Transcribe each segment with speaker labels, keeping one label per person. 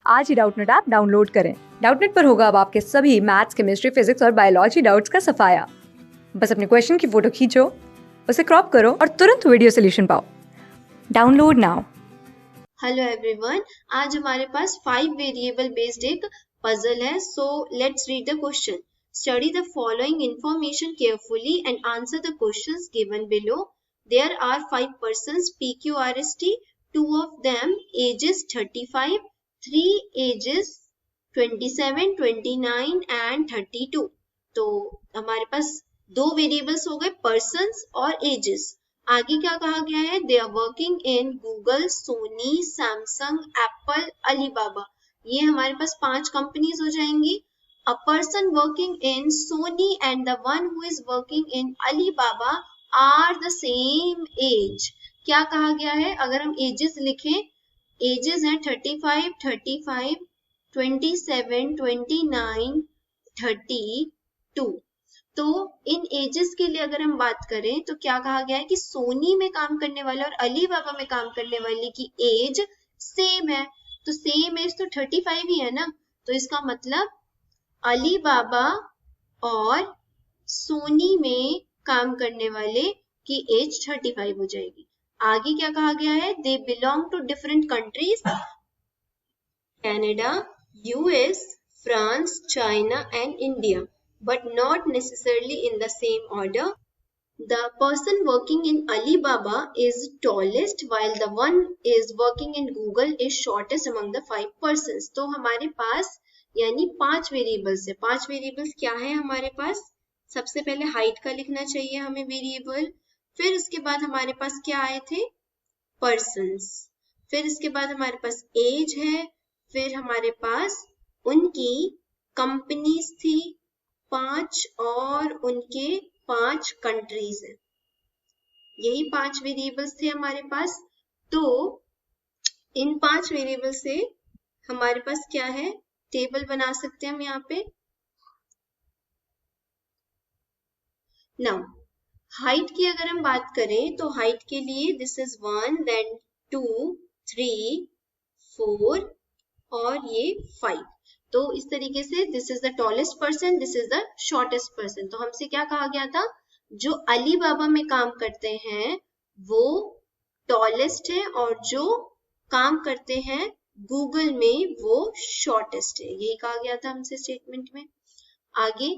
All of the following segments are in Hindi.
Speaker 1: आज ही डाउटनेट ऐप डाउनलोड करें। डाउटनेट पर होगा अब आपके सभी मैथ्स, केमिस्ट्री, फिजिक्स और बायोलॉजी डाउट्स का सफाया। बस अपने क्वेश्चन की फोटो खींचो, उसे क्रॉप करो और तुरंत वीडियो सोल्यूशन पाओ। Download now.
Speaker 2: हेलो एवरीवन, आज हमारे पास 5 वेरिएबल बेस्ड एक पजल है। So let's read the question. Study the following information carefully and answer the questions given below. There are 5 persons PQRST, 2 of them ages 35, 3 ages 27, 29 and 32। तो हमारे पास दो वेरिएबल्स हो गए, पर्सन्स और एजेस। आगे क्या कहा गया है? They are working in Google, Sony, Samsung, Apple, Alibaba. ये हमारे पास 5 कंपनीज हो जाएंगी। A person working in Sony and the one who is working in Alibaba are the same age. क्या कहा गया है? अगर हम एजेस लिखें, एजेस है 35, 27, 29, 32। तो इन एजेस के लिए अगर हम बात करें तो क्या कहा गया है कि सोनी में काम करने वाले और अलीबाबा में काम करने वाले की एज सेम है। तो सेम एज तो 35 ही है ना, तो इसका मतलब अलीबाबा और सोनी में काम करने वाले की एज 35 हो जाएगी। आगे क्या कहा गया है? They belong to different countries, Canada, US, France, China and India, but not necessarily in the same order. The person working in Alibaba is tallest while the one is working in Google is shortest among the 5 persons. तो हमारे पास यानी 5 वेरिएबल्स है। 5 वेरिएबल्स क्या है हमारे पास? सबसे पहले हाइट का लिखना चाहिए हमें वेरिएबल, फिर उसके बाद हमारे पास क्या आए थे? पर्सन्स, फिर इसके बाद हमारे पास एज है, फिर हमारे पास उनकी कंपनीज थी 5 और उनके 5 कंट्रीज हैं। यही 5 वेरिएबल्स थे हमारे पास। तो इन 5 वेरिएबल से हमारे पास क्या है? टेबल बना सकते हैं हम यहाँ पे। नाउ हाइट की अगर हम बात करें तो हाइट के लिए दिस इज 1, देन 2, 3, 4 और ये 5। तो इस तरीके से this is the tallest person, this is the shortest person. तो हमसे क्या कहा गया था? जो अलीबाबा में काम करते हैं वो टॉलेस्ट है और जो काम करते हैं गूगल में वो शॉर्टेस्ट है। यही कहा गया था हमसे स्टेटमेंट में। आगे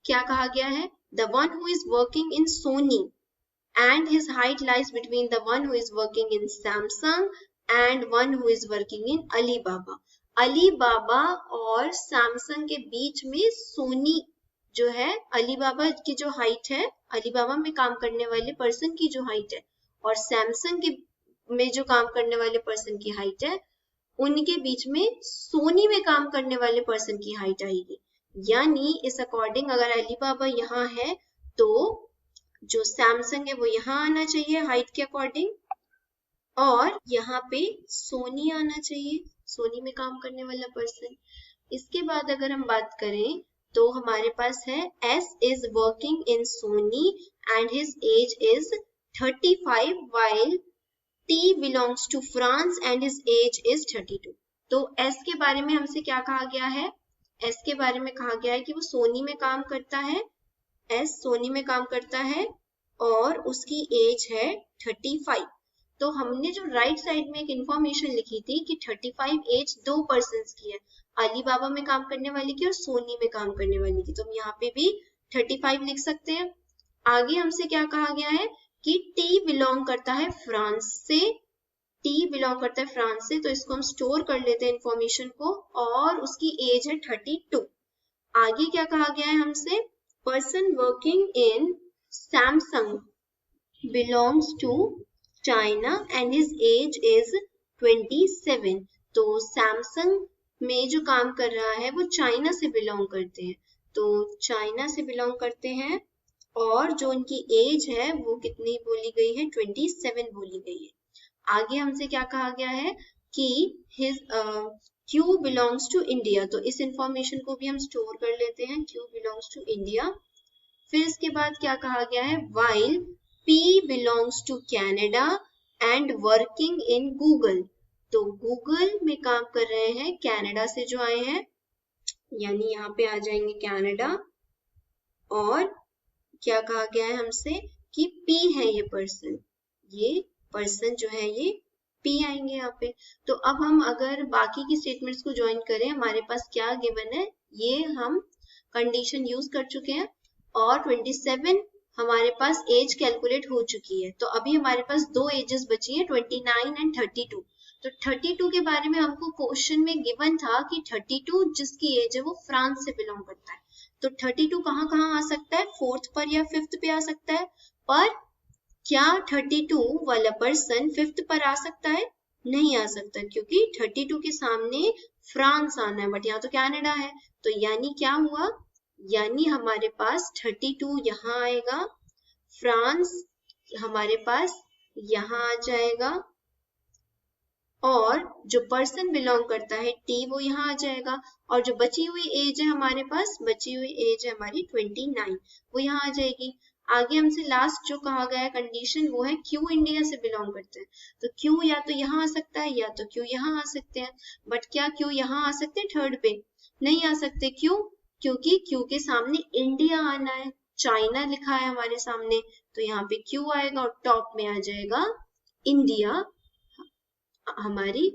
Speaker 2: क्या कहा गया है? The one who is working in Sony and his height lies between the one who is working in Samsung and one who is working in Alibaba. Alibaba और सैमसंग के बीच में सोनी जो है, अलीबाबा की जो हाइट है, अलीबाबा में काम करने वाले पर्सन की जो हाइट है और सैमसंग के में जो काम करने वाले पर्सन की हाइट है, उनके बीच में सोनी में काम करने वाले पर्सन की हाइट आएगी। यानी इस अकॉर्डिंग अगर अलीबाबा यहाँ है तो जो सैमसंग है वो यहाँ आना चाहिए हाइट के अकॉर्डिंग, और यहाँ पे सोनी आना चाहिए, सोनी में काम करने वाला पर्सन। इसके बाद अगर हम बात करें तो हमारे पास है S is working in Sony and his age is 35 while T belongs to France and his age is 32। तो S के बारे में हमसे क्या कहा गया है? S के बारे में कहा गया है कि वो सोनी में काम करता है, S सोनी में काम करता है और उसकी एज है 35। तो हमने जो राइट साइड में एक इंफॉर्मेशन लिखी थी कि 35 एज दो पर्सन्स की है, अलीबाबा में काम करने वाली की और सोनी में काम करने वाली की, तो हम यहाँ पे भी 35 लिख सकते हैं। आगे हमसे क्या कहा गया है कि टी बिलोंग करता है फ्रांस से, टी बिलोंग करता है फ्रांस से, तो इसको हम स्टोर कर लेते हैं इंफॉर्मेशन को, और उसकी एज है 32। आगे क्या कहा गया है हमसे? Person working in Samsung belongs to China and his age is 27। तो Samsung में जो काम कर रहा है वो चाइना से बिलोंग करते हैं, तो चाइना से बिलोंग करते हैं और जो उनकी एज है वो कितनी बोली गई है? 27 बोली गई है। आगे हमसे क्या कहा गया है कि his Q belongs to India, तो इस इंफॉर्मेशन को भी हम स्टोर कर लेते हैं, Q belongs to India। फिर इसके बाद क्या कहा गया है? while P belongs to Canada and working in Google, तो गूगल में काम कर रहे हैं कनाडा से जो आए हैं, यानी यहाँ पे आ जाएंगे कनाडा, और क्या कहा गया है हमसे कि P है ये पर्सन जो है ये P आएंगे यहाँ पे। तो अब हम अगर बाकी की स्टेटमेंट्स को ज्वाइन करें, हमारे पास क्या गिवन है, ये हम कंडीशन यूज कर चुके हैं, और 27 हमारे पास एज कैलकुलेट हो चुकी है। तो अभी हमारे पास दो एजेस बची है, 29 एंड 32। तो 32 के बारे में हमको क्वेश्चन में गिवन था कि 32 जिसकी एज है वो फ्रांस से बिलोंग करता है। तो 32 कहाँ कहाँ आ सकता है, 4th पर या 5th पे आ सकता है, पर क्या 32 वाला पर्सन 5th पर आ सकता है? नहीं आ सकता, क्योंकि 32 के सामने फ्रांस आना है, बट यहाँ तो कनाडा है। तो यानी क्या हुआ, यानी हमारे पास 32 यहाँ आएगा, फ्रांस हमारे पास यहाँ आ जाएगा, और जो पर्सन बिलोंग करता है टी वो यहाँ आ जाएगा, और जो बची हुई एज है हमारे पास, बची हुई एज है हमारी 29, वो यहाँ आ जाएगी। आगे हमसे लास्ट जो कहा गया है कंडीशन वो है क्यू इंडिया से बिलोंग करते हैं। तो क्यू या तो यहाँ आ सकता है या तो क्यू यहाँ आ सकते हैं, बट क्या क्यू यहाँ आ सकते हैं थर्ड पे? नहीं आ सकते। क्यों? क्योंकि क्यू के सामने इंडिया आना है, चाइना लिखा है हमारे सामने, तो यहाँ पे क्यू आएगा और टॉप में आ जाएगा इंडिया हमारी।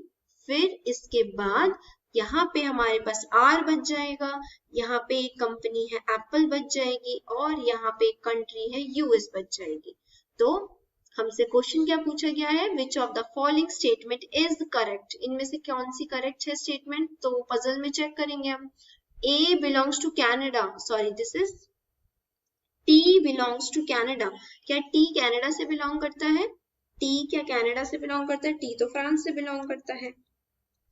Speaker 2: फिर इसके बाद यहाँ पे हमारे पास आर बच जाएगा, यहाँ पे एक कंपनी है एप्पल बच जाएगी, और यहाँ पे एक कंट्री है यूएस बच जाएगी। तो हमसे क्वेश्चन क्या पूछा गया है, which of the following statement is correct, इनमें से कौन सी करेक्ट है स्टेटमेंट? तो पजल में चेक करेंगे हम। A belongs to Canada, sorry this is T belongs to Canada. क्या टी कैनेडा से बिलोंग करता है? टी क्या कनाडा से बिलोंग करता है? टी तो फ्रांस से बिलोंग करता है।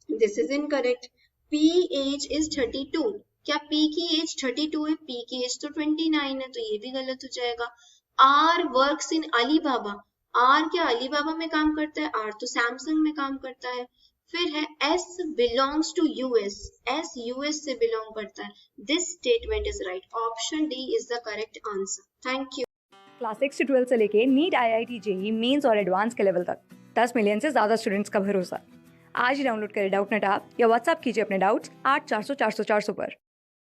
Speaker 2: This is incorrect. P age is 32, क्या P की एज 32 है? P की एज तो 29 है, तो ये भी गलत हो जाएगा। R works in Alibaba, R क्या अलीबाबा में काम करता है? R तो सैमसंग में काम करता है। फिर है S belongs to US, S US से बिलोंग करता है। This statement is right, option D is the correct answer. Thank you.
Speaker 1: Class 6 से 12 से लेके नीट, IIT, जेईई मेंस और एडवांस के लेवल तक 10 मिलियन से ज़्यादा स्टूडेंट्स का भरोसा। आज ही डाउनलोड करें डाउटनेट ऐप या व्हाट्सएप कीजिए अपने डाउट्स 8400 400 400 पर।